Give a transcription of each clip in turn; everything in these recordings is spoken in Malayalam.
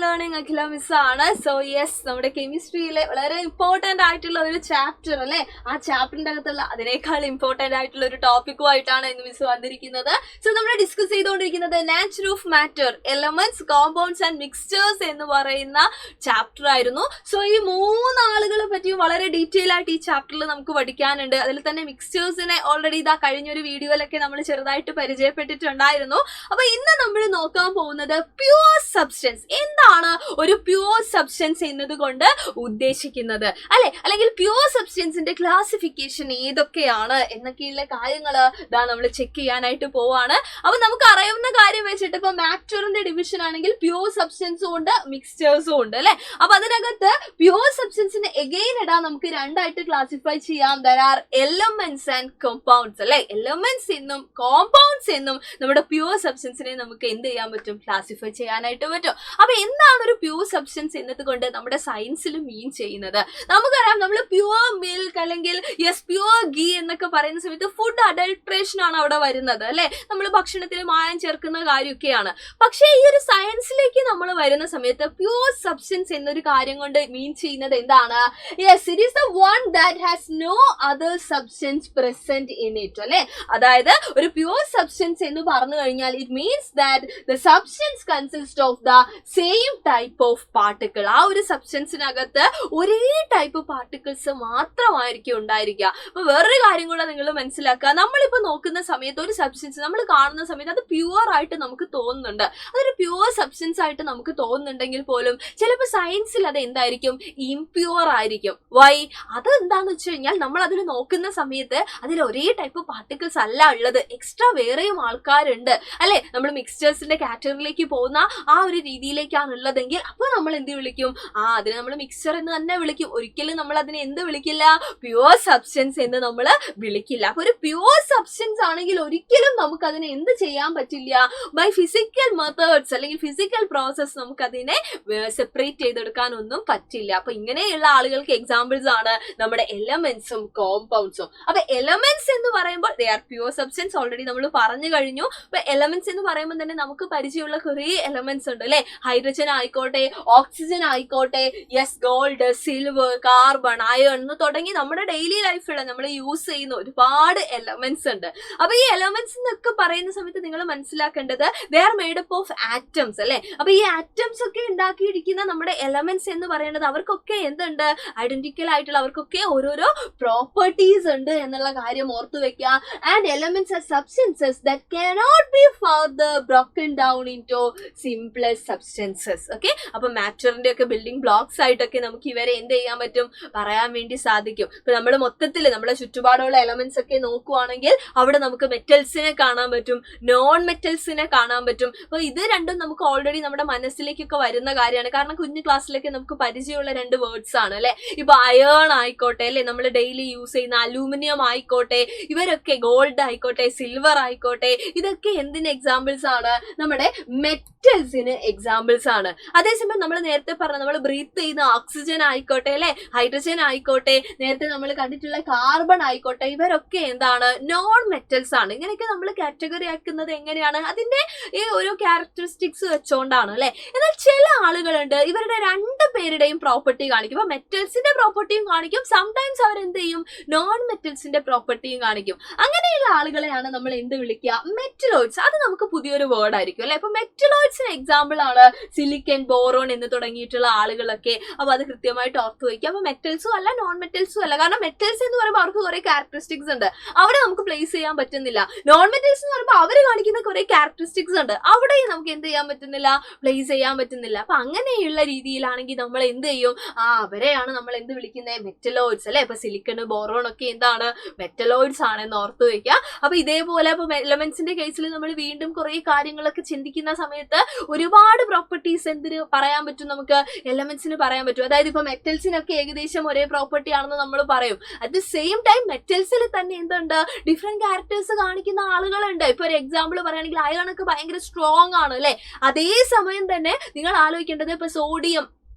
ലേണിംഗ് അഖില മിസ് ആണ്. സോ യെസ്, നമ്മുടെ കെമിസ്ട്രിയിലെ വളരെ ഇമ്പോർട്ടന്റ് ആയിട്ടുള്ള ഒരു ചാപ്റ്റർ അല്ലെ, ആ ചാപ്റ്ററിന്റെ അകത്തുള്ള അതിനേക്കാൾ ഇമ്പോർട്ടന്റ് ആയിട്ടുള്ള ഒരു ടോപ്പിക്കുമായിട്ടാണ് ഇന്ന് മിസ് വന്നിരിക്കുന്നത്. സോ നമ്മൾ ഡിസ്കസ് ചെയ്തുകൊണ്ടിരിക്കുന്നത് nature of matter, elements, compounds and mixtures എന്ന് പറയുന്ന ചാപ്റ്റർ ആയിരുന്നു. സോ ഈ മൂന്നാളുകളെ പറ്റിയും വളരെ ഡീറ്റെയിൽ ആയിട്ട് ഈ ചാപ്റ്ററിൽ നമുക്ക് പഠിക്കാനുണ്ട്. അതിൽ തന്നെ മിക്സ്ചേഴ്സിനെ ഓൾറെഡി ഇതാ കഴിഞ്ഞൊരു വീഡിയോയിലൊക്കെ നമ്മൾ ചെറുതായിട്ട് പരിചയപ്പെട്ടിട്ടുണ്ടായിരുന്നു. അപ്പൊ ഇന്ന് നമ്മൾ നോക്കാൻ പോകുന്നത് പ്യുവർ സബ്സ്റ്റൻസ്. എന്താണ് ഒരു പ്യുവർ സബ്സ്റ്റൻസ് എന്നതുകൊണ്ട് ഉദ്ദേശിക്കുന്നത് അല്ലെ, അല്ലെങ്കിൽ പ്യുവർ സബ്സ്റ്റൻസിന്റെ ക്ലാസിഫിക്കേഷൻ ഏതൊക്കെയാണ് എന്നൊക്കെയുള്ള കാര്യങ്ങള് ഇതാ നമ്മൾ ചെക്ക് ചെയ്യാനായിട്ട് പോവാണ്. അപ്പൊ നമുക്ക് അറിയാവുന്ന കാര്യം വെച്ചിട്ട് ഇപ്പൊ മാറ്ററിന്റെ ഡിവിഷൻ ആണെങ്കിൽ പ്യുവർ സബ്സ്റ്റൻസും ഉണ്ട്, മിക്സ്ചേഴ്സും ഉണ്ട് അല്ലെ. അപ്പൊ അതിനകത്ത് പ്യുവർ സബ്സ്റ്റൻസിന് എഗെയിൻ ഇടാൻ നമുക്ക് രണ്ടായിട്ട് ക്ലാസിഫൈ ചെയ്യാം. There are elements and compounds അല്ലെ. എലമെന്റ്സ് എന്നും കോമ്പൗണ്ട്സ് എന്നും നമ്മുടെ പ്യുവർ സബ്സ്റ്റൻസിനെ നമുക്ക് എന്ത് ചെയ്യാൻ പറ്റും, ക്ലാസിഫൈ ചെയ്യാനായിട്ട് പറ്റും. അപ്പൊ എന്താണ് ഒരു പ്യുവർ സബ്സ്റ്റൻസ് എന്നത് കൊണ്ട് നമ്മുടെ സയൻസിൽ മീൻ ചെയ്യുന്നത്? നമുക്കറിയാം, നമ്മൾ പ്യുവർ മിൽക്ക് അല്ലെങ്കിൽ യെസ് പ്യുവർ ഗീ എന്നൊക്കെ പറയുന്ന സമയത്ത് ഫുഡ് അഡൾട്രേഷൻ ആണ് അവിടെ വരുന്നത് അല്ലെ. നമ്മൾ ഭക്ഷണത്തിൽ മായം ചേർക്കുന്ന കാര്യമൊക്കെയാണ്. പക്ഷേ ഈ ഒരു സയൻസിലേക്ക് നമ്മൾ വരുന്ന സമയത്ത് പ്യുവർ സബ്സ്റ്റൻസ് എന്നൊരു കാര്യം കൊണ്ട് മീൻ ചെയ്യുന്നത് എന്താണ്? Yes, it is the one that has no other substance present in it അല്ലെ. അതായത് ഒരു പ്യുവർ സബ്സ്റ്റൻസ് എന്ന് പറഞ്ഞു കഴിഞ്ഞാൽ it means that the substance consist of the same type of particle. ആ ഒരു സബ്സ്റ്റൻസിനകത്ത് ഒരേ ടൈപ്പ് പാർട്ടിക്കിൾസ് മാത്രമായിരിക്കും ഉണ്ടായിരിക്കുക. അപ്പൊ വേറൊരു കാര്യം കൂടെ നിങ്ങൾ മനസ്സിലാക്കുക, നമ്മളിപ്പോ നോക്കുന്ന സമയത്ത് ഒരു സബ്സ്റ്റൻസ് നമ്മൾ കാണുന്ന സമയത്ത് അത് പ്യുവർ ആയിട്ട് നമുക്ക് തോന്നുന്നുണ്ട്, അതൊരു പ്യുവർ സബ്സ്റ്റൻസ് ആയിട്ട് നമുക്ക് തോന്നുന്നുണ്ടെങ്കിൽ പോലും ചിലപ്പോൾ സയൻസിൽ അത് എന്തായിരിക്കും, ഇംപ്യുവർ ആയിരിക്കും. വൈ? അത് എന്താണെന്ന് വെച്ച് കഴിഞ്ഞാൽ നമ്മൾ അതിൽ നോക്കുന്ന സമയത്ത് അതിൽ ഒരേ ടൈപ്പ് പാർട്ടിക്കിൾസ് അല്ല ഉള്ളത്, എക്സ്ട്രാ വേറെയും ആൾക്കാരുണ്ട് അല്ലെ. നമ്മൾ മിക്സ്ചേഴ്സിന്റെ കാറ്റഗറിയിലേക്ക് പോകുന്ന ആ ഒരു രീതിയിലേക്കാണ് ഉള്ളതെങ്കിൽ അപ്പൊ നമ്മൾ എന്ത് വിളിക്കും? അതിനെ നമ്മൾ മിക്സ്ചർ എന്ന് തന്നെ വിളിക്കും. ഒരിക്കലും നമ്മൾ അതിനെ എന്ത് വിളിക്കില്ല, പ്യുവർ സബ്സ്റ്റൻസ് എന്ന് നമ്മൾ വിളിക്കില്ല. അപ്പൊ ഒരു പ്യുവർ സബ്സ്റ്റൻസ് ആണെങ്കിൽ ഒരിക്കലും നമുക്ക് അതിനെ എന്ത് ചെയ്യാൻ പറ്റില്ല, ബൈ ഫിസിക്കൽ മെത്തേഡ്സ് അല്ലെങ്കിൽ ഫിസിക്കൽ പ്രോസസ് നമുക്ക് അതിനെ സെപ്പറേറ്റ് ചെയ്തെടുക്കാനൊന്നും പറ്റില്ല. അപ്പൊ ഇങ്ങനെയുള്ള ആളുകൾക്ക് എക്സാമ്പിൾസ് ആണ് നമ്മുടെ എലമെന്റ്സും കോമ്പൗണ്ട്സും. അപ്പൊ എലമെന്റ്സ് എന്ന് പറയുമ്പോൾ they are pure substance, already നമ്മൾ പറഞ്ഞു കഴിഞ്ഞു. അപ്പൊ എലമെന്റ്സ് എന്ന് പറയുമ്പോൾ തന്നെ നമുക്ക് പരിചയമുള്ള കുറേ എലമെന്റ്സ് ഉണ്ട് അല്ലെ. ഹൈഡ്രജൻ ആയിക്കോട്ടെ, ഓക്സിജൻ ആയിക്കോട്ടെ, yes gold, silver, carbon, iron എന്ന് തുടങ്ങി നമ്മുടെ ഡെയിലി ലൈഫിൽ നമ്മൾ യൂസ് ചെയ്യുന്ന ഒരുപാട് എലമെന്റ്സ് ഉണ്ട്. അപ്പൊ ഈ എലമെന്റ്സ് എന്നൊക്കെ പറയുന്ന സമയത്ത് നിങ്ങൾ മനസ്സിലാക്കേണ്ടത് they are made up of atoms അല്ലെ. അപ്പൊ ഈ ആറ്റംസ് ഒക്കെ ഉണ്ടാക്കിയിരിക്കുന്ന നമ്മുടെ എലമെന്റ്സ് എന്ന് പറയുന്നത് അവർക്കൊക്കെ എന്തുണ്ട്, ഐഡന്റിക്കൽ ആയിട്ടുള്ള അവർക്കൊക്കെ ഓരോരോ പ്രോപ്പർട്ടീസ് ഉണ്ട് എന്നുള്ള കാര്യം ഓർത്തു വെക്കുക. And elements R substances that cannot be further broken down into simpler substances. Okay, അപ്പൊ മാറ്ററിന്റെ ഒക്കെ ബിൽഡിംഗ് ബ്ലോക്സ് ആയിട്ടൊക്കെ നമുക്ക് ഇവരെ എന്ത് ചെയ്യാൻ പറ്റും, പറയാൻ വേണ്ടി സാധിക്കും. ഇപ്പൊ നമ്മൾ മൊത്തത്തിൽ നമ്മുടെ ചുറ്റുപാടുള്ള എലമെന്റ്സ് ഒക്കെ നോക്കുവാണെങ്കിൽ അവിടെ നമുക്ക് മെറ്റൽസിനെ കാണാൻ പറ്റും, നോൺ മെറ്റൽസിനെ കാണാൻ പറ്റും. അപ്പൊ ഇത് രണ്ടും നമുക്ക് ഓൾറെഡി നമ്മുടെ മനസ്സിലേക്കൊക്കെ വരുന്ന കാര്യമാണ്. കാരണം കുഞ്ഞു ക്ലാസ്സിലൊക്കെ നമുക്ക് പരിചയമുള്ള രണ്ട് വേർഡ്സ് ആണ് അല്ലെ. ഇപ്പൊ അയേൺ ആയിക്കോട്ടെ അല്ലെ, നമ്മൾ ഡെയിലി യൂസ് ചെയ്യുന്ന അലൂമിനിയം ആയിക്കോട്ടെ, ഇവരൊക്കെ ഗോൾഡ് ആയിക്കോട്ടെ, സിൽവർ ആയിക്കോട്ടെ, ഇതൊക്കെ എന്തിന് എക്സാമ്പിൾസ് ആണ്, നമ്മുടെ മെറ്റൽസിന് എക്സാമ്പിൾസ് ആണ്. അതേസമയം നമ്മൾ നേരത്തെ പറഞ്ഞ നമ്മൾ ബ്രീത്ത് ചെയ്യുന്ന ഓക്സിജൻ ആയിക്കോട്ടെ അല്ലെ, ഹൈഡ്രജൻ ആയിക്കോട്ടെ, നേരത്തെ നമ്മൾ കണ്ടിട്ടുള്ള കാർബൺ ആയിക്കോട്ടെ, ഇവരൊക്കെ എന്താണ്, നോൺ മെറ്റൽസ് ആണ്. ഇങ്ങനെയൊക്കെ നമ്മൾ കാറ്റഗറി ആക്കുന്നത് എങ്ങനെയാണ്, അതിന്റെ ഈ ഓരോ ക്യാരക്ടറിസ്റ്റിക്സ് വെച്ചോണ്ടാണ് അല്ലെ. എന്നാൽ ചില ആളുകളുണ്ട്, ഇവരുടെ രണ്ട് പേരുടെയും പ്രോപ്പർട്ടി കാണിക്കും. ഇപ്പൊ മെറ്റൽസിന്റെ പ്രോപ്പർട്ടിയും കാണിക്കും, സംടൈംസ് അവർ എന്ത് ചെയ്യും, നോൺ മെറ്റൽസിന്റെ പ്രോപ്പർട്ടിയും കാണിക്കും. അങ്ങനെയുള്ള ആളുകളെയാണ് നമ്മൾ എന്ത് വിളിക്കുക, മെറ്റലോയിഡ്സ്. അത് നമുക്ക് പുതിയൊരു വേർഡ് ആയിരിക്കും അല്ലെ. അപ്പൊ മെറ്റലോയിഡ്സിന് എക്സാമ്പിൾ ആണ് സിലിക്കൺ, ബോറോൺ എന്ന് തുടങ്ങിയിട്ടുള്ള ആളുകളൊക്കെ. അപ്പൊ അത് കൃത്യമായിട്ട് ഓർത്ത് വയ്ക്കുക. അപ്പൊ മെറ്റൽസും അല്ല, നോൺ മെറ്റൽസും അല്ല. കാരണം മെറ്റൽസ് എന്ന് പറയുമ്പോൾ അവർക്ക് കുറെ ക്യാരക്ടറിസ്റ്റിക്സ് ഉണ്ട്, അവിടെ നമുക്ക് പ്ലേസ് ചെയ്യാൻ പറ്റുന്നില്ല. നോൺ മെറ്റൽസ് എന്ന് പറയുമ്പോൾ അവർ കാണിക്കുന്ന കുറെ ക്യാരക്ടറിസ്റ്റിക്സ് ഉണ്ട്, അവിടെ നമുക്ക് എന്ത് ചെയ്യാൻ പറ്റുന്നില്ല, പ്ലേസ് ചെയ്യാൻ പറ്റുന്നില്ല. അപ്പൊ അങ്ങനെയുള്ള രീതിയിലാണെങ്കിൽ നമ്മൾ എന്ത് ചെയ്യും, അവരെയാണ് നമ്മൾ എന്ത് വിളിക്കുന്നത്, മെറ്റലോയിഡ്സ് അല്ലെ. ഇപ്പൊ സിലിക്കൺ, ബോറോൺ ഒക്കെ എന്താണ്, മെറ്റലോയിഡ്സ് ആണെന്ന് ഓർത്ത് വയ്ക്കുക. അപ്പൊ ഇതേപോലെ ഇപ്പൊ എലമെന്റ്സിന്റെ കേസിൽ നമ്മൾ വീണ്ടും കുറെ കാര്യങ്ങളൊക്കെ ചിന്തിക്കുന്ന സമയത്ത് ഒരുപാട് പ്രോപ്പർട്ടീസ് എന്തിന് പറയാൻ പറ്റും, നമുക്ക് എലമെന്റ്സിന് പറയാൻ പറ്റും. അതായത് ഇപ്പൊ മെറ്റൽസിനൊക്കെ ഏകദേശം ഒരേ പ്രോപ്പർട്ടി ആണെന്ന് നമ്മൾ പറയും. അറ്റ് ദ സെയിം ടൈം മെറ്റൽസിൽ തന്നെ എന്തുണ്ട്, ഡിഫറെന്റ് ക്യാരക്ടേഴ്സ് കാണിക്കുന്ന ആളുകളുണ്ട്. ഇപ്പൊ ഒരു എക്സാമ്പിൾ പറയുകയാണെങ്കിൽ അയൺ ഒക്കെ ഭയങ്കര സ്ട്രോങ് ആണ് അല്ലെ. അതേ സമയം തന്നെ നിങ്ങൾ ആലോചിക്കേണ്ടത് ഇപ്പൊ സോഡിയം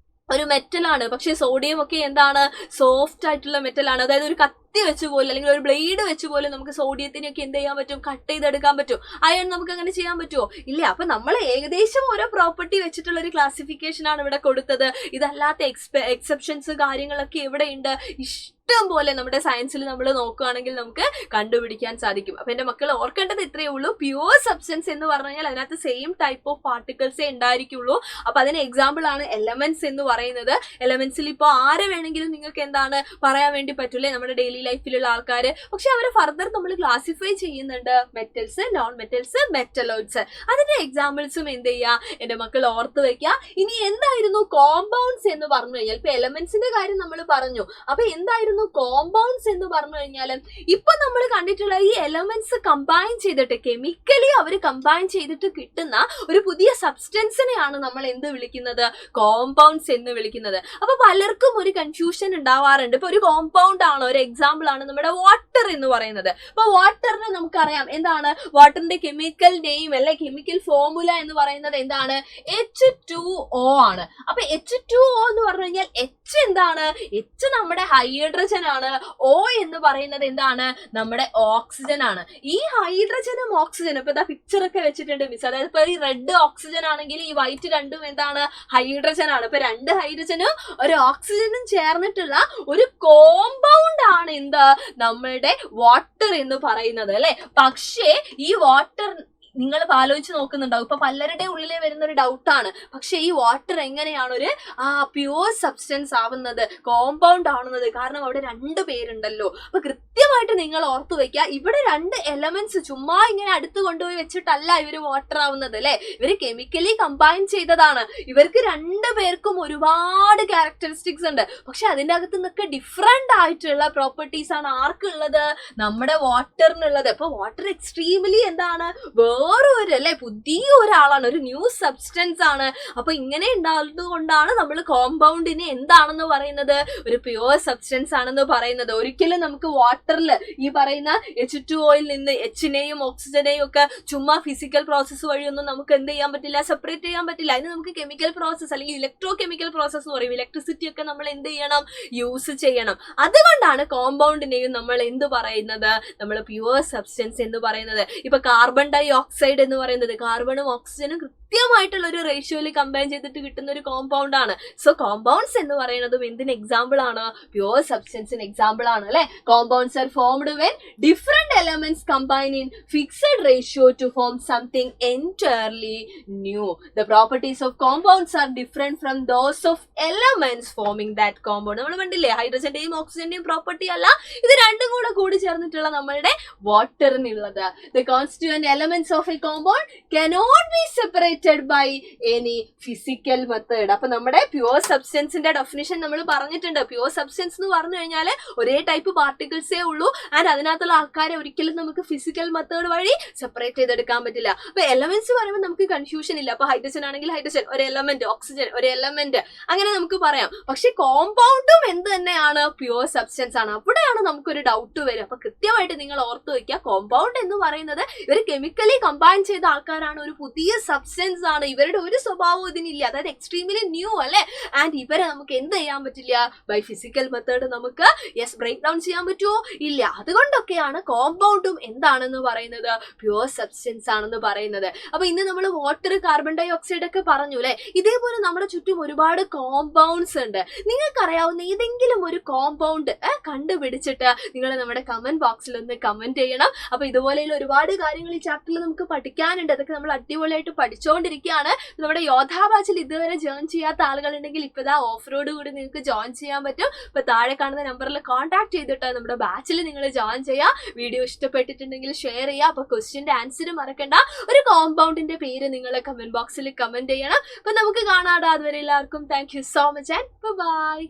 ഒരു മെറ്റലാണ്, പക്ഷെ സോഡിയം ഒക്കെ എന്താണ്, സോഫ്റ്റ് ആയിട്ടുള്ള മെറ്റലാണ്. അതായത് ഒരു കത്തി വെച്ച് പോലും അല്ലെങ്കിൽ ഒരു ബ്ലേഡ് വെച്ച് പോലും നമുക്ക് സോഡിയത്തിനൊക്കെ എന്ത് ചെയ്യാൻ പറ്റും, കട്ട് ചെയ്തെടുക്കാൻ പറ്റും. അയൺ നമുക്ക് അങ്ങനെ ചെയ്യാൻ പറ്റുമോ? ഇല്ല. അപ്പൊ നമ്മൾ ഏകദേശം ഓരോ പ്രോപ്പർട്ടി വെച്ചിട്ടുള്ള ഒരു ക്ലാസിഫിക്കേഷൻ ആണ് ഇവിടെ കൊടുത്തത്. ഇതല്ലാത്ത എക്സെപ്ഷൻസ് കാര്യങ്ങളൊക്കെ എവിടെയുണ്ട്? ഇഷ്ടം പോലെ നമ്മുടെ സയൻസിൽ നമ്മൾ നോക്കുകയാണെങ്കിൽ നമുക്ക് കണ്ടുപിടിക്കാൻ സാധിക്കും. അപ്പൊ എന്റെ മക്കൾ ഓർക്കേണ്ടത് ഇത്രയേ ഉള്ളൂ. പ്യുവർ സബ്സ്റ്റൻസ് എന്ന് പറഞ്ഞു കഴിഞ്ഞാൽ അതിനകത്ത് സെയിം ടൈപ്പ് ഓഫ് പാർട്ടിക്കിൾസേ ഉണ്ടായിരിക്കുള്ളൂ. അപ്പൊ അതിന് എക്സാമ്പിൾ ആണ് എലമെന്റ്സ് എന്ന് പറയുന്നത്. എലമെന്റ്സിൽ ഇപ്പോൾ ആരെ വേണമെങ്കിലും നിങ്ങൾക്ക് എന്താണ് പറയാൻ വേണ്ടി പറ്റൂലേ, നമ്മുടെ ഡെയിലി ലൈഫിലുള്ള ആൾക്കാർ. പക്ഷെ അവരെ ഫർദർ നമ്മൾ ക്ലാസിഫൈ ചെയ്യുന്നുണ്ട്. Metals, non metals, metalloids. അതിന്റെ എക്സാമ്പിൾസും എന്ത് ചെയ്യുക എന്റെ മക്കൾ ഓർത്ത് വെക്കുക. ഇനി എന്തായിരുന്നു കോമ്പൗണ്ട്സ് എന്ന് പറഞ്ഞു കഴിഞ്ഞാൽ, ഇപ്പൊ എലമെന്റ്സിന്റെ കാര്യം നമ്മൾ പറഞ്ഞു. അപ്പൊ എന്തായിരുന്നു കോമ്പൗണ്ട്സ് എന്ന് പറഞ്ഞു കഴിഞ്ഞാൽ, ഇപ്പൊ നമ്മൾ കണ്ടിട്ടുള്ള ഈ എലമെന്റ്സ് കമ്പൈൻ ചെയ്തിട്ട് കെമിക്കലി അവർ കമ്പൈൻ ചെയ്തിട്ട് കിട്ടുന്ന ഒരു പുതിയ സബ്സ്റ്റൻസിനെയാണ് നമ്മൾ എന്ത് വിളിക്കുന്നത്, കോമ്പൗണ്ട്സ് എന്ന് വിളിക്കുന്നത്. അപ്പൊ പലർക്കും ഒരു കൺഫ്യൂഷൻ ഉണ്ടാവാറുണ്ട്. ഇപ്പൊ ഒരു കോമ്പൗണ്ട് ആണ്, ഒരു എക്സാമ്പിൾ ആണ് നമ്മുടെ വാട്ടർ എന്ന് പറയുന്നത്. അപ്പൊ വാട്ടറിന് നമുക്കറിയാം എന്താണ് വാട്ടറിന്റെ കെമിക്കൽ നെയിം അല്ലെ, കെമിക്കൽ ഫോർമുല എന്ന് പറയുന്നത് എന്താണ്, H2O ആണ്. അപ്പൊ H2O എന്ന് പറഞ്ഞു കഴിഞ്ഞാൽ H എന്താണ്, H നമ്മുടെ ഹൈഡ്രജൻ ആണ്. O എന്ന് പറയുന്നത് എന്താണ്, നമ്മുടെ ഓക്സിജൻ ആണ്. ഈ ഹൈഡ്രജനും ഓക്സിജനും ഇപ്പൊ ഇതാ പിക്ചർ ഒക്കെ വെച്ചിട്ടുണ്ട് മിസ്. അതായത് ഇപ്പൊ ഈ റെഡ് ഓക്സിജൻ ആണെങ്കിൽ ഈ വൈറ്റ് രണ്ടും എന്താണ്, ഹൈഡ്രജൻ ആണ്. ഇപ്പൊ രണ്ട് ഹൈഡ്രജനും ഒരു ഓക്സിജനും ചേർന്നിട്ടുള്ള ഒരു കോമ്പൗണ്ട് ആണ് എന്ത്, നമ്മളുടെ വാട്ടർ എന്ന് പറയുന്നത് അല്ലെ. പക്ഷേ ഈ വാട്ടർ നിങ്ങൾ ആലോചിച്ച് നോക്കുന്നുണ്ടാവും. ഇപ്പൊ പലരുടെ ഉള്ളിലെ വരുന്ന ഒരു ഡൗട്ടാണ്, പക്ഷെ ഈ വാട്ടർ എങ്ങനെയാണ് ഒരു പ്യുവർ സബ്സ്റ്റൻസ് ആവുന്നത്, കോമ്പൗണ്ട് ആവുന്നത്? കാരണം അവിടെ രണ്ട് പേരുണ്ടല്ലോ. അപ്പൊ കൃത്യമായിട്ട് നിങ്ങൾ ഓർത്തു വെക്കുക, ഇവിടെ രണ്ട് എലമെന്റ്സ് ചുമ്മാ ഇങ്ങനെ അടുത്ത് കൊണ്ടുപോയി വെച്ചിട്ടല്ല ഇവര് വാട്ടർ ആവുന്നത് അല്ലെ. ഇവര് കെമിക്കലി കമ്പൈൻ ചെയ്തതാണ്. ഇവർക്ക് രണ്ടു പേർക്കും ഒരുപാട് ക്യാരക്ടറിസ്റ്റിക്സ് ഉണ്ട്. പക്ഷെ അതിന്റെ അകത്ത് നിന്നൊക്കെ ഡിഫറെന്റ് ആയിട്ടുള്ള പ്രോപ്പർട്ടീസ് ആണ് ആർക്കുള്ളത്, നമ്മുടെ വാട്ടറിനുള്ളത്. അപ്പൊ വാട്ടർ എക്സ്ട്രീംലി എന്താണ്, വേറൊരു അല്ലെ പുതിയ ഒരാളാണ്, ഒരു ന്യൂ സബ്സ്റ്റൻസ് ആണ്. അപ്പൊ ഇങ്ങനെ ഉണ്ടാകുന്നത് കൊണ്ടാണ് നമ്മൾ കോമ്പൗണ്ടിനെ എന്താണെന്ന് പറയുന്നത്, ഒരു പ്യുവർ സബ്സ്റ്റൻസ് ആണെന്ന് പറയുന്നത്. ഒരിക്കലും നമുക്ക് വാട്ടറിൽ ഈ പറയുന്ന H2Oയിൽ നിന്ന് എച്ചിനെയും ഓക്സിജനെയും ഒക്കെ ചുമ്മാ ഫിസിക്കൽ പ്രോസസ്സ് വഴിയൊന്നും നമുക്ക് എന്ത് ചെയ്യാൻ പറ്റില്ല, സെപ്പറേറ്റ് ചെയ്യാൻ പറ്റില്ല. അതിന് നമുക്ക് കെമിക്കൽ പ്രോസസ്സ് അല്ലെങ്കിൽ ഇലക്ട്രോ കെമിക്കൽ പ്രോസസ്സ് എന്ന് പറയും. ഇലക്ട്രിസിറ്റി ഒക്കെ നമ്മൾ എന്ത് ചെയ്യണം, യൂസ് ചെയ്യണം. അതുകൊണ്ടാണ് കോമ്പൗണ്ടിനെയും നമ്മൾ എന്ത് പറയുന്നത്, നമ്മൾ പ്യുവർ സബ്സ്റ്റൻസ് എന്ന് പറയുന്നത്. ഇപ്പൊ കാർബൺ ഡൈ ഓക്സൈഡ് എന്ന് പറയുന്നത് കാർബണും ഓക്സിജനും കൃത്യമായിട്ടുള്ള ഒരു റേഷ്യോയിൽ കമ്പൈൻ ചെയ്തിട്ട് കിട്ടുന്ന ഒരു കോമ്പൗണ്ട് ആണ്. സോ കോമ്പൗണ്ട്സ് എന്ന് പറയുന്നതും എന്തിന് എക്സാമ്പിൾ ആണ്, പ്യുവർ സബ്സ്റ്റൻസിന് എക്സാമ്പിൾ ആണ് അല്ലെ. Compounds are formed when different elements combine in fixed ratio to form something entirely new. The properties of compounds are different from those of elements forming that compound. നമ്മൾ കണ്ടില്ലേ, ഹൈഡ്രജന്റെയും ഓക്സിജന്റെയും പ്രോപ്പർട്ടി അല്ല, ഇത് രണ്ടും കൂടി ചേർന്നിട്ടുള്ള നമ്മളുടെ വാട്ടറിനുള്ളത്. The constituent elements of a compound cannot be separated by any physical method. അപ്പൊ നമ്മുടെ പ്യുവർ സബ്സ്റ്റൻസിന്റെ ഡെഫിനിഷൻ നമ്മൾ പറഞ്ഞിട്ടുണ്ട്. പ്യുവർ സബ്സ്റ്റൻസ് എന്ന് പറഞ്ഞു കഴിഞ്ഞാൽ ഒരേ ടൈപ്പ് പാർട്ടിക്കിൾസേ ഉള്ളൂ. ആൻഡ് അതിനകത്തുള്ള ആൾക്കാരെ ഒരിക്കലും നമുക്ക് ഫിസിക്കൽ മെത്തേഡ് വഴി സെപ്പറേറ്റ് ചെയ്തെടുക്കാൻ പറ്റില്ല. അപ്പൊ എലമെന്റ്സ് പറയുമ്പോൾ നമുക്ക് കൺഫ്യൂഷൻ ഇല്ല. അപ്പൊ ഹൈഡ്രജൻ ആണെങ്കിൽ ഹൈഡ്രജൻ ഒരു എലമെന്റ്, ഓക്സിജൻ ഒരു എലമെന്റ്, അങ്ങനെ നമുക്ക് പറയാം. പക്ഷെ കോമ്പൗണ്ടും എന്ത് തന്നെയാണ്, പ്യുവർ സബ്സ്റ്റൻസ് ആണ്. അവിടെയാണ് നമുക്കൊരു ഡൗട്ട് വരും. അപ്പൊ കൃത്യമായിട്ട് നിങ്ങൾ ഓർത്തു വെക്കുക, കോമ്പൗണ്ട് എന്ന് പറയുന്നത് ഇവർ കെമിക്കലി കമ്പൈൻ ചെയ്ത ആൾക്കാരാണ്, ഒരു പുതിയ സബ്സ്റ്റൻസ് ആണ്. ഇവരുടെ ഒരു സ്വഭാവവും ഇതിനില്ല, അതായത് എക്സ്ട്രീംലി ന്യൂ അല്ലെ. ആൻഡ് ഇവരെ നമുക്ക് എന്ത് ചെയ്യാൻ പറ്റില്ല, ബൈ ഫിസിക്കൽ മെത്തേഡ് നമുക്ക് ബ്രേക്ക് ഡൗൺ ചെയ്യാൻ പറ്റുമോ, ഇല്ല. അതുകൊണ്ടൊക്കെയാണ് കോമ്പൗണ്ടും എന്താണെന്ന് പറയുന്നത്, പ്യുവർ സബ്സ്റ്റൻസ് ആണെന്ന് പറയുന്നത്. അപ്പൊ ഇന്ന് നമ്മൾ വാട്ടർ, കാർബൺ ഡൈ ഓക്സൈഡ് ഒക്കെ പറഞ്ഞു അല്ലെ. ഇതേപോലെ നമ്മുടെ ചുറ്റും ഒരുപാട് കോമ്പൗണ്ട്സ് ഉണ്ട്. നിങ്ങൾക്കറിയാവുന്ന ഏതെങ്കിലും ഒരു കോമ്പൗണ്ട് കണ്ടുപിടിച്ചിട്ട് നിങ്ങൾ നമ്മുടെ കമന്റ് ബോക്സിൽ ഒന്ന് കമന്റ് ചെയ്യണം. അപ്പൊ ഇതുപോലെയുള്ള ഒരുപാട് കാര്യങ്ങൾ ഈ ചാപ്റ്ററിൽ നമുക്ക് പഠിക്കാനുണ്ട്. അതൊക്കെ നമ്മൾ അടിപൊളിയായിട്ട് പഠിച്ചുകൊണ്ടിരിക്കുകയാണ്. നമ്മുടെ യോധാ ബാച്ചിൽ ഇതുവരെ ജോയിൻ ചെയ്യാത്ത ആളുകളുണ്ടെങ്കിൽ ഇപ്പൊ ഇതാ ഓഫ് റോഡ് കൂടി നിങ്ങൾക്ക് ജോയിൻ ചെയ്യാൻ പറ്റും. ഇപ്പൊ താഴെ കാണുന്ന നമ്പറിൽ കോൺടാക്ട് ചെയ്തിട്ട് നമ്മുടെ ബാച്ചിൽ നിങ്ങൾ ജോയിൻ ചെയ്യാം. വീഡിയോ ഇഷ്ടപ്പെട്ടിട്ടുണ്ടെങ്കിൽ ഷെയർ ചെയ്യുക. അപ്പൊ ക്വസ്റ്റ്യന്റെ ആൻസർ മറക്കണ്ട. ഒരു കോമ്പൗണ്ടിന്റെ പേര് നിങ്ങൾ കമന്റ് ബോക്സിൽ കമന്റ് ചെയ്യണം. അപ്പൊ നമുക്ക് കാണാം. അതുവരെ എല്ലാവർക്കും thank you so much and by.